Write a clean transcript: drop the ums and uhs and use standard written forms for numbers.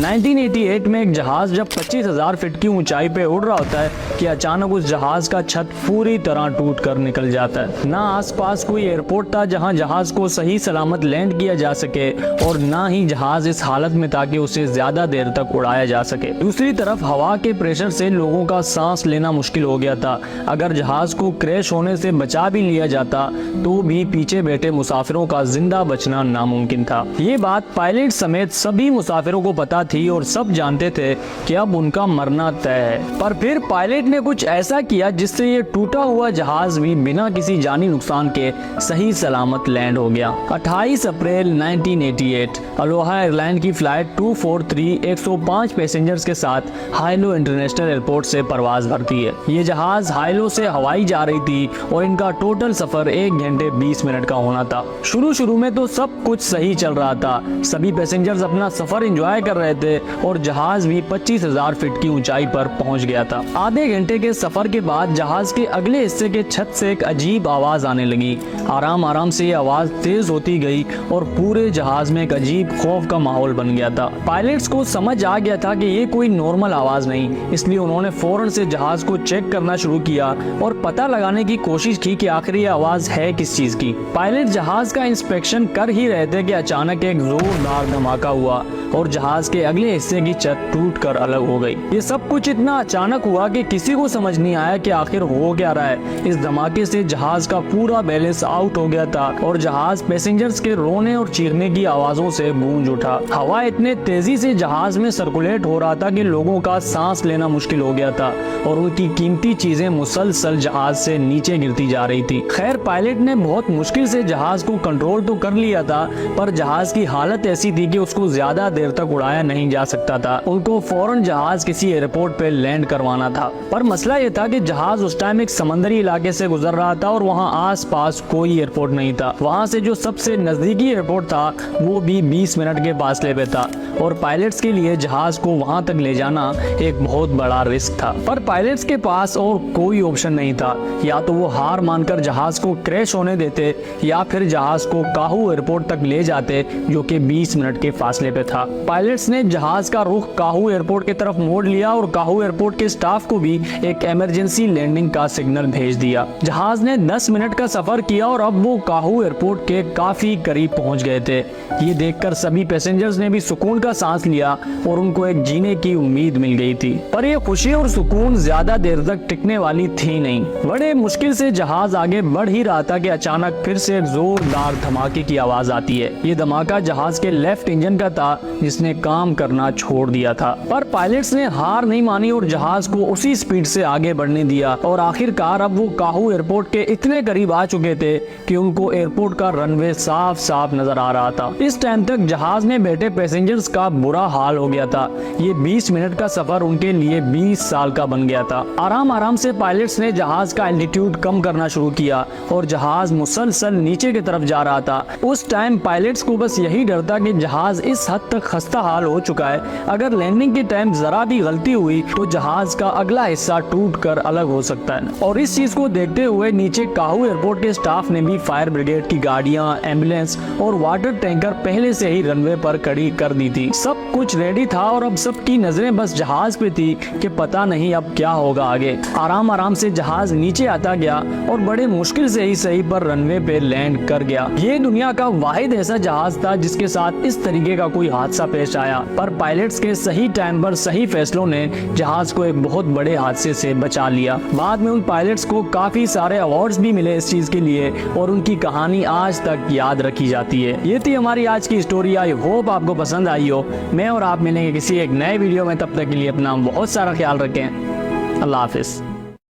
1988 में एक जहाज जब 25,000 फीट की ऊंचाई पे उड़ रहा होता है कि अचानक उस जहाज का छत पूरी तरह टूट कर निकल जाता है। ना आसपास कोई एयरपोर्ट था जहां जहाज को सही सलामत लैंड किया जा सके और ना ही जहाज इस हालत में था कि उसे ज्यादा देर तक उड़ाया जा सके। दूसरी तरफ हवा के प्रेशर से लोगों का सांस लेना मुश्किल हो गया था। अगर जहाज को क्रैश होने से बचा भी लिया जाता तो भी पीछे बैठे मुसाफिरों का जिंदा बचना नामुमकिन था। ये बात पायलट समेत सभी मुसाफिरों को पता थी और सब जानते थे कि अब उनका मरना तय है। पर फिर पायलट ने कुछ ऐसा किया जिससे ये टूटा हुआ जहाज भी बिना किसी जानी नुकसान के सही सलामत लैंड हो गया। 28 अप्रैल 1988 अलोहा एयरलाइन की फ्लाइट 243 105 पैसेंजर्स के साथ हाइलो इंटरनेशनल एयरपोर्ट से परवाज भरती है। ये जहाज हाइलो से हवाई जा रही थी और इनका टोटल सफर 1 घंटे 20 मिनट का होना था। शुरू में तो सब कुछ सही चल रहा था, सभी पैसेंजर्स अपना सफर एंजॉय कर रहे थे और जहाज भी 25,000 फीट की ऊंचाई पर पहुंच गया था। आधे घंटे के सफर के बाद जहाज के अगले हिस्से के छत से एक अजीब आवाज आने लगी। आराम से ये आवाज तेज होती गई और पूरे जहाज में एक अजीब खौफ का माहौल बन गया था। पायलट्स को समझ आ गया था कि ये कोई नॉर्मल आवाज नहीं, इसलिए उन्होंने फौरन से जहाज को चेक करना शुरू किया और पता लगाने की कोशिश की कि आखिर ये आवाज है किस चीज की। पायलट जहाज का इंस्पेक्शन कर ही रहे थे कि अचानक एक जोरदार धमाका हुआ और जहाज के अगले हिस्से की छत टूटकर अलग हो गई। ये सब कुछ इतना अचानक हुआ कि किसी को समझ नहीं आया कि आखिर हो क्या रहा है। इस धमाके से जहाज का पूरा बैलेंस आउट हो गया था और जहाज पैसेंजर्स के रोने और चीखने की आवाजों से गूंज उठा। हवा इतने तेजी से जहाज में सर्कुलेट हो रहा था कि लोगों का सांस लेना मुश्किल हो गया था और उनकी कीमती चीजें मुसलसल जहाज से नीचे गिरती जा रही थी। खैर पायलट ने बहुत मुश्किल से जहाज को कंट्रोल तो कर लिया था, पर जहाज की हालत ऐसी थी कि उसको ज्यादा देर तक उड़ाया नहीं जा सकता था। उनको फौरन जहाज किसी एयरपोर्ट पे लैंड करवाना था। पर मसला ये था कि जहाज उस टाइम एक समंदरी इलाके से गुजर रहा था और वहाँ आसपास कोई एयरपोर्ट नहीं था। वहाँ से जो सबसे नजदीकी एयरपोर्ट था वो भी 20 मिनट के फासले पे था और पायलट्स के लिए जहाज को वहाँ तक ले जाना एक बहुत बड़ा रिस्क था। पर पायलट्स के पास और कोई ऑप्शन नहीं था, या तो वो हार मानकर जहाज को क्रैश होने देते या फिर जहाज को काहू एयरपोर्ट तक ले जाते जो कि 20 मिनट के फासले पे था। पायलट्स ने जहाज का रुख काहू एयरपोर्ट की तरफ मोड़ लिया और काहू एयरपोर्ट के स्टाफ को भी एक इमरजेंसी लैंडिंग का सिग्नल भेज दिया। जहाज ने 10 मिनट का सफर किया और अब वो काहू एयरपोर्ट के काफी करीब पहुंच गए थे। ये देखकर सभी पैसेंजर्स ने भी सुकून का सांस लिया और उनको एक जीने की उम्मीद मिल गई थी। पर ये खुशी और सुकून ज्यादा देर तक टिकने वाली थी नहीं। बड़े मुश्किल से जहाज आगे बढ़ ही रहा था कि अचानक फिर से एक जोरदार धमाके की आवाज आती है। ये धमाका जहाज के लेफ्ट इंजन का था जिसने काम करना छोड़ दिया था। पर पायलट्स ने हार नहीं मानी और जहाज को उसी स्पीड से आगे बढ़ने दिया और आखिरकार अब वो काहू एयरपोर्ट के इतने करीब आ चुके थे कि उनको एयरपोर्ट का रनवे साफ साफ नजर आ रहा था। इस टाइम तक जहाज में बैठे पैसेंजर्स का बुरा हाल हो गया था। ये 20 मिनट का सफर उनके लिए 20 साल का बन गया था। आराम से पायलट्स ने जहाज का एल्टीट्यूड कम करना शुरू किया और जहाज मुसलसल नीचे की तरफ जा रहा था। उस टाइम पायलट्स को बस यही डर था कि जहाज इस हद तक खस्ता हाल हो चुका है, अगर लैंडिंग के टाइम जरा भी गलती हुई तो जहाज का अगला हिस्सा टूटकर अलग हो सकता है। और इस चीज को देखते हुए नीचे काहू एयरपोर्ट के स्टाफ ने भी फायर ब्रिगेड की गाड़ियां, एम्बुलेंस और वाटर टैंकर पहले से ही रनवे पर खड़ी कर दी थी। सब कुछ रेडी था और अब सबकी नजरें बस जहाज पे थी कि पता नहीं अब क्या होगा आगे। आराम से जहाज नीचे आता गया और बड़े मुश्किल से ही सही पर रनवे पे लैंड कर गया। ये दुनिया का वाहिद ऐसा जहाज था जिसके साथ इस तरीके का कोई हादसा पेश आया, पर पायलट्स के सही टाइम पर सही फैसलों ने जहाज को एक बहुत बड़े हादसे से बचा लिया। बाद में उन पायलट्स को काफी सारे अवार्ड्स भी मिले इस चीज के लिए और उनकी कहानी आज तक याद रखी जाती है। ये थी हमारी आज की स्टोरी। आई होप आपको पसंद आई हो। मैं और आप मिलेंगे किसी एक नए वीडियो में, तब तक के लिए अपना बहुत सारा ख्याल रखें। अल्लाह हाफिज।